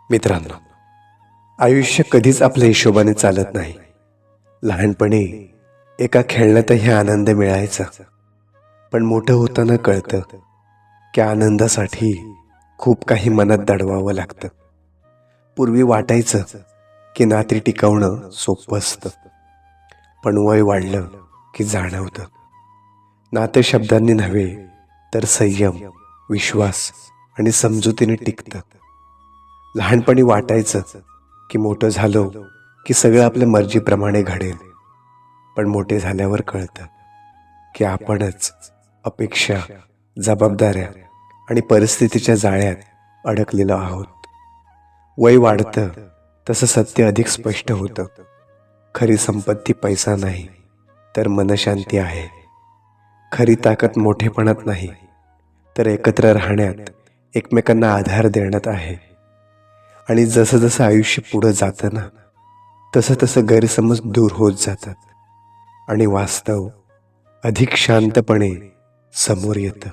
मित्रांनो, आयुष्य कधीच आपल्या हिशोबाने चालत नाही. लहानपणी एका खेळण्यातही आनंद मिळायचा, पण मोठं होताना कळतं की आनंदासाठी खूप काही मनात दडवावं लागतं. पूर्वी वाटायचं की नाती टिकवणं सोपं असतं, पण वय वाढलं की जाणवतं नाते शब्दांनी नव्हे तर संयम, विश्वास आणि समजुतीने टिकतं. लहानपणी वाटायचं की मोठं झालो की सगळं आपल्या मर्जीप्रमाणे घडेल, पण मोठे झाल्यावर कळतं की आपणच अपेक्षा, जबाबदाऱ्या आणि परिस्थितीच्या जाळ्यात अडकलेलो आहोत. वय वाढतं तसं सत्य अधिक स्पष्ट होतं. खरी संपत्ती पैसा नाही, तर मनशांती आहे. खरी ताकद मोठेपणात नाही, तर एकत्र राहण्यात, एकमेकांना आधार देण्यात आहे. आणि जसं जसं आयुष्य पुढं जातं ना, तसं तसं गैरसमज दूर होत जातात आणि वास्तव अधिक शांतपणे समोर येतं.